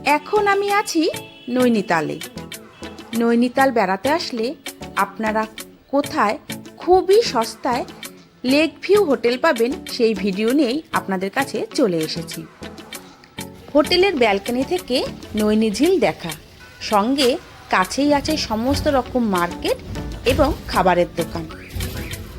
এখন আমি আছি নৈনিতালে। নৈনিতাল বেড়াতে আসলে আপনারা কোথায় খুবই সস্তায় লেক ভিউ হোটেল পাবেন সেই ভিডিও নিয়েই আপনাদের কাছে চলে এসেছি। হোটেলের ব্যালকনি থেকে নৈনি ঝিল দেখা, সঙ্গে কাছেই আছে সমস্ত রকম মার্কেট এবং খাবারের দোকান।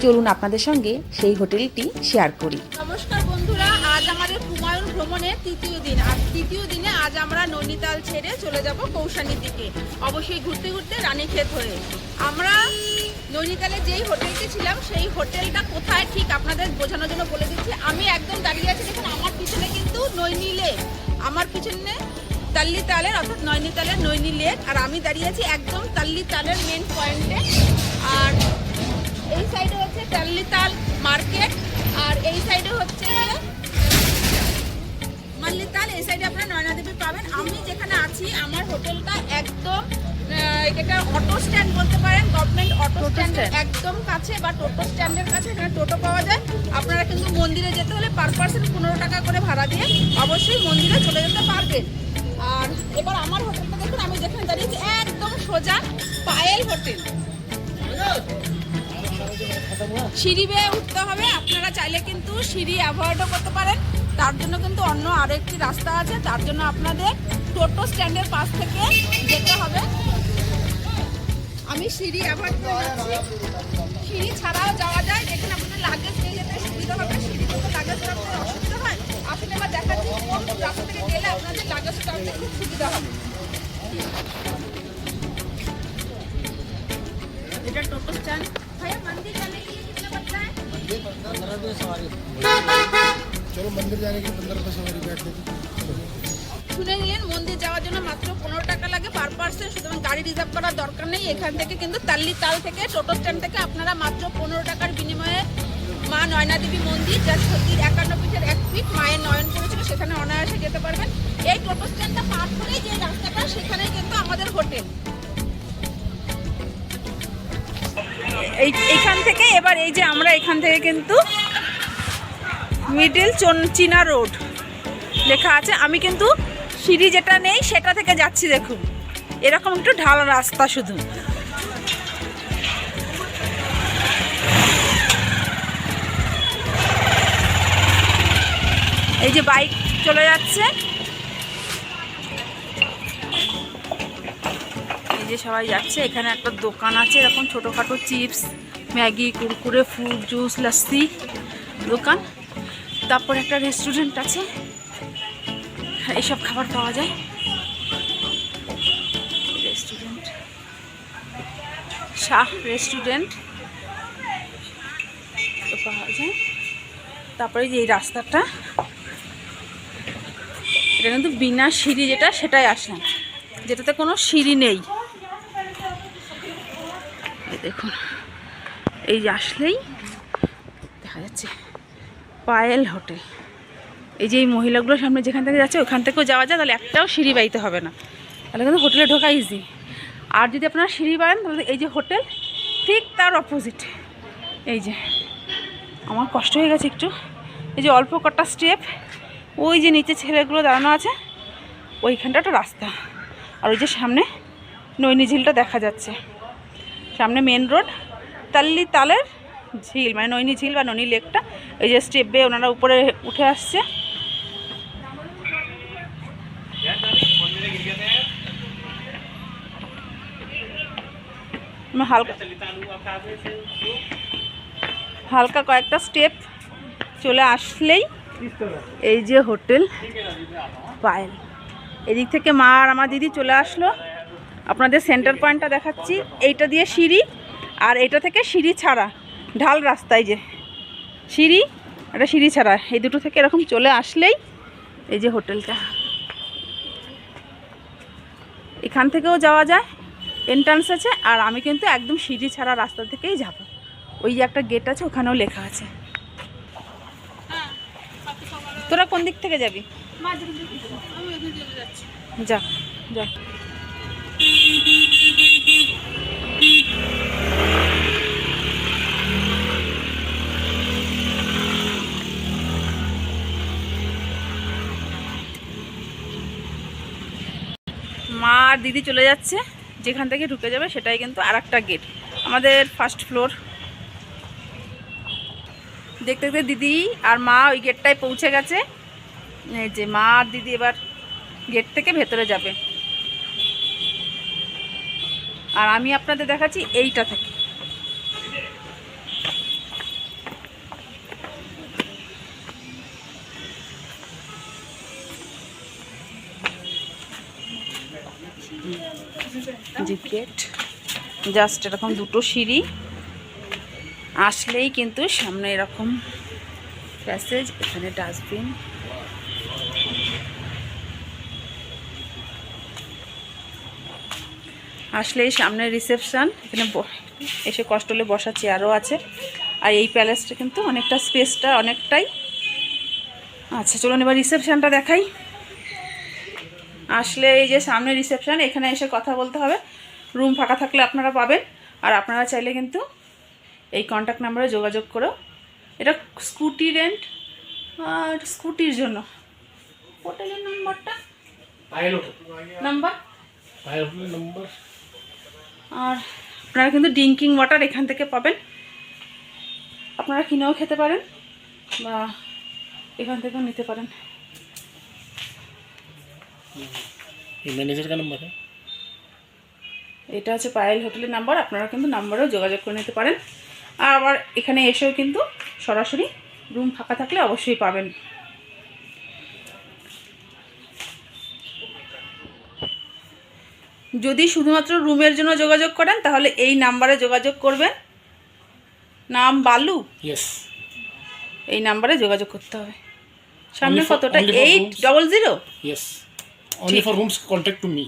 চলুন আপনাদের সঙ্গে সেই হোটেলটি শেয়ার করি। নমস্কার বন্ধুরা, আজ আমাদের কুমায়ুন ভ্রমণের তৃতীয় দিন। আর তৃতীয় দিনে আজ আমরা নৈনিতাল ছেড়ে চলে যাব কৌশানির দিকে, অবশ্যই ঘুরতে ঘুরতে রানীক্ষেত হয়ে। আমরা নৈনিতালে যেই হোটেলটি ছিলাম সেই হোটেলটা কোথায় ঠিক আপনাদের বোঝানোর জন্য বলে দিচ্ছি। আমি একদম দাঁড়িয়ে আছি, দেখুন আমার পিছনে কিন্তু নৈনি লেক, আমার পিছনে তাল্লিতালের অর্থাৎ নৈনিতালের নৈনি লেক, আর আমি দাঁড়িয়ে আছি একদম তাল্লিতালের মেন পয়েন্টে। আর এই সাইডে হচ্ছে তাল্লিতাল মার্কেট, আর এই সাইডে হচ্ছে মাল্লিতাল। এই সাইডে আপনারা নয়নাদেবী পাবেন। আমি যেখানে আছি আমার হোটেলটা একদম এটা অটো স্ট্যান্ড বলতে পারেন, গভর্নমেন্ট অটো স্ট্যান্ডের একদম কাছে বা টোটো স্ট্যান্ডের কাছে। এখানে টোটো পাওয়া যায়। আপনারা কিন্তু মন্দিরে যেতে হলে পার পার্সন 15 টাকা করে ভাড়া দিয়ে অবশ্যই মন্দিরে চলে যেতে পারবেন। আর এবার আমার হোটেলটা দেখুন, আমি যেখানে দাঁড়িয়েছি একদম সোজা পায়েল হোটেল। সিঁড়ি বেয়ে উঠতে হবে, আপনারা চাইলে কিন্তু সিঁড়ি অ্যাভয়েডও করতে পারেন। তার জন্য কিন্তু অন্য আরেকটি রাস্তা আছে, তার জন্য আপনাদের টোটো স্ট্যান্ডের পাশ থেকে যেতে হবে। আমি সিঁড়ি অ্যাভয়েড করে যাচ্ছি। সিঁড়ি ছাড়াও যাওয়া যায়, যেখানে আপনাদের লাগেজ নিয়ে যেতে সুবিধা হবে। সিঁড়িতে তো লাগেজ রাখতে অসুবিধা হয়। আসলে এবার দেখাচ্ছি কোন রাস্তা থেকে গেলে আপনাদের লাগেজ রাখতে খুব সুবিধা হবে। এটা টোটো স্ট্যান্ড। भैया मंदिर जाने के लिए कितना पड़ता है? 15 रुपये सवारी। चलो मंदिर जाने के लिए 15 रुपये सवारी बैठ देती। শুনে নিলেন, মন্দির যাওয়ার জন্য মাত্র 15 টাকা লাগে পার পার্সন। সুতরাং গাড়ি রিজার্ভ করার দরকার নেই। এখান থেকে কিন্তু তাল্লিতাল থেকে টোটো স্ট্যান্ড থেকে আপনারা মাত্র 15 টাকার বিনিময়ে মা নয়নাদেবী মন্দির, যা সতীর 51 পীঠের এক পীঠ, মায়ের নয়ন করেছিল, সেখানে অনায়াসে যেতে পারবেন। এই টোটো স্ট্যান্ডটা পার করেই যে রাস্তাটা, সেখানেই কিন্তু আমাদের হোটেল। এইখান থেকে এবার এই যে আমরা এখান থেকে কিন্তু মিডল চীনা রোড লেখা আছে। আমি কিন্তু সিঁড়ি যেটা নেই সেটা থেকে যাচ্ছি। দেখুন এরকম একটু ঢাল রাস্তা শুধু। এই যে বাইক চলে যাচ্ছে, এই যে সবাই যাচ্ছে। এখানে একটা দোকান আছে, এরকম ছোটোখাটো chips, Maggi, Kurkure, fruit juice, lassi দোকান। তারপর একটা রেস্টুরেন্ট আছে, এইসব খাবার পাওয়া যায়। রেস্টুরেন্ট শাহ রেস্টুরেন্ট পাওয়া যায়। তারপরে যে এই রাস্তাটা, এটা কিন্তু বিনা সিঁড়ি, যেটা সেটাই আসলাম, যেটাতে কোনো সিঁড়ি নেই। দেখুন এই যে আসলেই দেখা যাচ্ছে পায়েল হোটেল। এই যে এই মহিলাগুলোর সামনে যেখান থেকে যাচ্ছে ওখান থেকেও যাওয়া যায়, তাহলে একটাও সিঁড়ি বাইতে হবে না, তাহলে কিন্তু হোটেলে ঢোকা ইজি। আর যদি আপনারা সিঁড়ি পান তাহলে এই যে হোটেল ঠিক তার অপোজিট। এই যে আমার কষ্ট হয়ে গেছে একটু, এই যে অল্প কটা স্টেপ, ওই যে নিচে ছেলেগুলো দাঁড়ানো আছে, ওইখানটা একটা রাস্তা। আর ওই যে সামনে নৈনি ঝিলটা দেখা যাচ্ছে, সামনে মেন রোড, তাল্লিতালের ঝিল মানে নৈনি ঝিল বা নৈনি লেকটা। এই যে স্টেপ বেয়ে ওনারা উপরে উঠে আসছে। হালকা কয়েকটা স্টেপ চলে আসলেই এই যে হোটেল পায়েল। এদিক থেকে মা আর আমার দিদি চলে আসলো। আপনাদের সেন্টার পয়েন্টটা দেখাচ্ছি, এইটা দিয়ে সিঁড়ি, আর এইটা থেকে সিঁড়ি ছাড়া ঢাল রাস্তায় যে সিঁড়ি, এটা সিঁড়ি ছাড়া, এই দুটো থেকে এরকম চলে আসলেই এই যে হোটেলটা। এখান থেকেও যাওয়া যায়, এন্ট্রান্স আছে। আর আমি কিন্তু একদম সিঁড়ি ছাড়া রাস্তা থেকেই যাব। ওই যে একটা গেট আছে, ওখানেও লেখা আছে। তোরা কোন দিক থেকে যাবি? যা যা। মা আর দিদি চলে যাচ্ছে, যেখান থেকে ঢুকে যাবে সেটাই কিন্তু আর একটা গেট, আমাদের ফার্স্ট ফ্লোর। দেখতে দেখতে দিদি আর মা ওই গেটটায় পৌঁছে গেছে। এই যে মা আর দিদি এবার গেট থেকে ভেতরে যাবে, আর আমি আপনাদের দেখাচ্ছি এইটা থেকে। যে গেট, জাস্ট এরকম দুটো সিঁড়ি আসলেই কিন্তু সামনে এরকম প্যাসেজ, এখানে ডাস্টবিন। আসলেই সামনে রিসেপশন, এখানে এসে কষ্ট হলে বসার চেয়ারও আছে। আর এই প্যালেসটা কিন্তু অনেকটা, স্পেসটা অনেকটাই। আচ্ছা চলুন এবার রিসেপশনটা দেখাই। আসলে এই যে সামনে রিসেপশন, এখানে এসে কথা বলতে হবে। রুম ফাঁকা থাকলে আপনারা পাবেন, আর আপনারা চাইলে কিন্তু এই কন্ট্যাক্ট নাম্বারে যোগাযোগ করেও, এটা স্কুটি রেন্ট আর স্কুটির জন্য। হোটেলের নাম্বারটা নাম্বার আর আপনারা কিন্তু ড্রিঙ্কিং ওয়াটার এখান থেকে পাবেন, আপনারা কিনেও খেতে পারেন বা এখান থেকেও নিতে পারেন। मैनेजर का नंबर है, এটা হচ্ছে পায়েল হোটেলের নাম্বার, আপনারা কিন্তু নাম্বারেও যোগাযোগ করে নিতে পারেন। আর আবার এখানে এসেও কিন্তু সরাসরি রুম ফাঁকা থাকলে অবশ্যই পাবেন। যদি শুধুমাত্র রুমের জন্য যোগাযোগ করেন তাহলে এই নাম্বারে যোগাযোগ করবেন, নাম বালু, यस এই নাম্বারে যোগাযোগ করতে হবে। সামনে Only for- কতটা, only for 800। Yes only for rooms contact to me,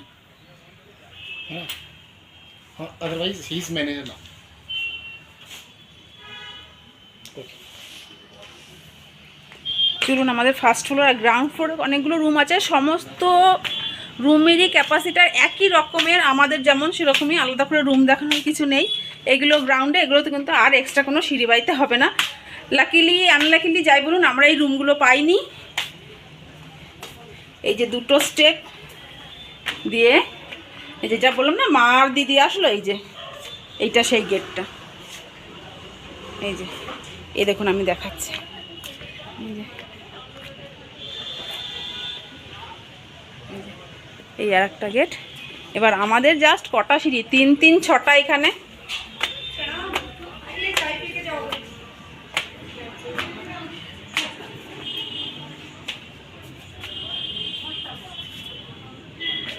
otherwise he is manager now. চলুন, আমাদের ফার্স্ট ফ্লোর আর গ্রাউন্ড ফ্লোরে অনেকগুলো রুম আছে, সমস্ত রুমেরই ক্যাপাসিটার একই রকমের, আমাদের যেমন সেরকমই, আলাদা করে রুম দেখানোর কিছু নেই। এগুলো গ্রাউন্ডে, এগুলোতে কিন্তু আর এক্সট্রা কোনো সিঁড়ি বাইতে হবে না। লাকিলি আনলাকিলি যাই বলুন, আমরা এই রুমগুলো পাইনি। এই যে দুটো স্টেপ দিয়ে, এই যে যা বললাম না মা আর দিদি আসলো, এই যে এইটা সেই গেটটা। এই যে এই দেখুন আমি দেখাচ্ছি, এই যে এই আর একটা গেট। এবার আমাদের জাস্ট কটা সিঁড়ি, 3 3 6টা এখানে।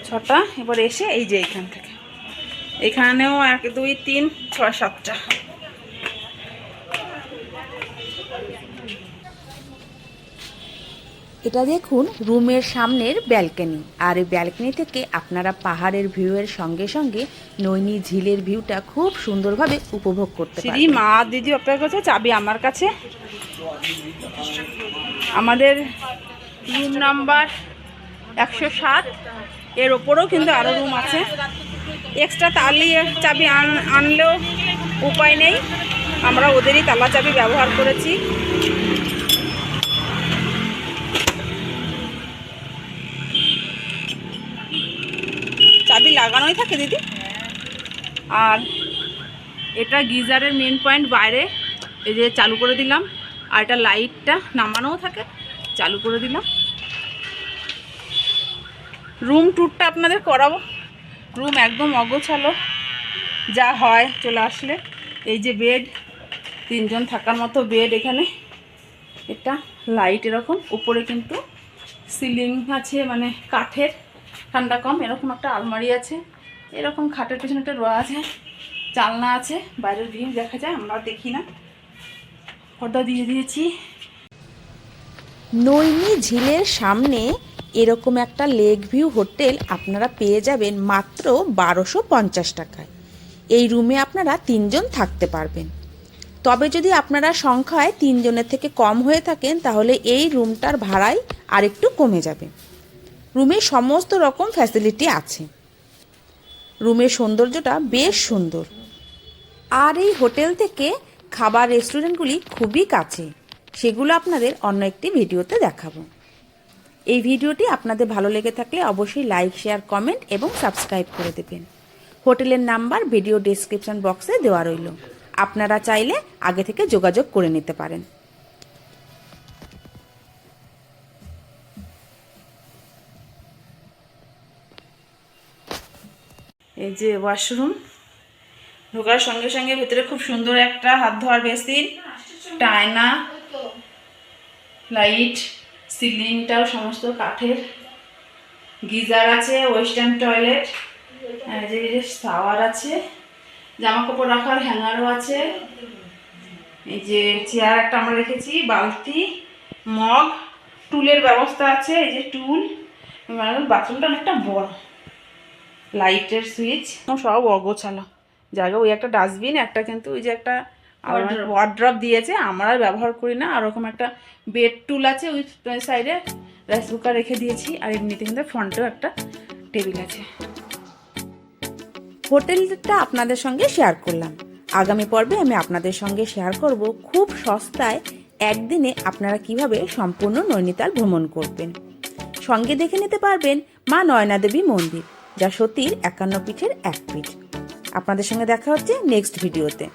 ছটা। এবার এসে এই যে এইখান থেকে, এখানেও 1 2 3 6 7টা। এটা দেখুন রুমের সামনের ব্যালকনি, আর এই ব্যালকনি থেকে আপনারা পাহাড়ের ভিউয়ের সঙ্গে সঙ্গে নৈনি ঝিলের ভিউটা খুব সুন্দরভাবে উপভোগ করতে সিঁড়ি পারবেন। মা দিদি অপেক্ষা করছে, চাবি আমার কাছে। আমাদের রুম নাম্বার 107, এর ওপরেও কিন্তু আরও রুম আছে। এক্সট্রা তালি চাবি আনলেও উপায় নেই, আমরা ওদেরই তালা চাবি ব্যবহার করেছি। চাবি লাগানোই থাকে দিদি। আর এটা গিজারের মেন পয়েন্ট, বাইরে এই যে চালু করে দিলাম, আর এটা লাইটটা নামানোও থাকে, চালু করে দিলাম। রুম ট্যুরটা আপনাদের করাবো। রুম একদম অগোছালো যা হয় চলে আসলে। এই যে বেড, 3 জন থাকার মতো বেড এখানে। এটা লাইট এরকম, উপরে কিন্তু সিলিং আছে, মানে কাঠের, ঠান্ডা কম। এরকম একটা আলমারি আছে, এরকম খাটের পেছনে একটা রোয়া আছে, জানলা আছে, বাইরের ভিউ দেখা যায়, আমরা দেখি না, পর্দা দিয়ে দিয়েছি। নৈনি ঝিলের সামনে এরকম একটা লেক ভিউ হোটেল আপনারা পেয়ে যাবেন মাত্র 1250 টাকায়। এই রুমে আপনারা 3 জন থাকতে পারবেন। তবে যদি আপনারা সংখ্যায় 3 জনের থেকে কম হয়ে থাকেন তাহলে এই রুমটার ভাড়াই আরেকটু কমে যাবে। রুমে সমস্ত রকম ফ্যাসিলিটি আছে। রুমের সৌন্দর্যটা বেশ সুন্দর। আর এই হোটেল থেকে খাবার রেস্টুরেন্টগুলি খুবই কাছে, সেগুলো আপনাদের অন্য একটি ভিডিওতে দেখাবো। এই ভিডিওটি আপনাদের ভালো লেগে থাকলে অবশ্যই লাইক, শেয়ার, কমেন্ট এবং সাবস্ক্রাইব করে দেবেন। হোটেলের নাম্বার ভিডিও ডেসক্রিপশন বক্সে দেওয়া রইল, আপনারা চাইলে আগে থেকে যোগাযোগ করে নিতে পারেন। এই যে ওয়াশরুম, ঢোকার সঙ্গে সঙ্গে ভেতরে খুব সুন্দর একটা হাত ধোয়ার বেসিন, টায়না, লাইট, সিলিংটাও সমস্ত কাঠের, গিজার আছে, ওয়েস্টার্ন টয়লেট, যে শাওয়ার আছে, জামা কাপড় রাখার হ্যাঙ্গারও আছে, এই যে চেয়ার একটা আমরা রেখেছি, বালতি, মগ, টুলের ব্যবস্থা আছে, এই যে টুল, বাথরুমটা অনেকটা বড়, লাইটের সুইচ, সব অগোছালো জায়গা। ওই একটা ডাস্টবিন, একটা কিন্তু ওই যে একটা ওয়ার্ড্রপ দিয়েছে, আমরা আর ব্যবহার করি না। আর ওরকম একটা বেড টুল আছে ওই সাইডে, রাইস কুকার রেখে দিয়েছি। আর এমনিতে কিন্তু ফ্রন্টেও একটা টেবিল আছে। হোটেলটা আপনাদের সঙ্গে শেয়ার করলাম। আগামী পর্বে আমি আপনাদের সঙ্গে শেয়ার করব খুব সস্তায় একদিনে আপনারা কিভাবে সম্পূর্ণ নৈনিতাল ভ্রমণ করবেন। সঙ্গে দেখে নিতে পারবেন মা নয়না দেবী মন্দির, যা সতীর 51 পীঠের এক পীঠ। আপনাদের সঙ্গে দেখা হচ্ছে নেক্সট ভিডিওতে।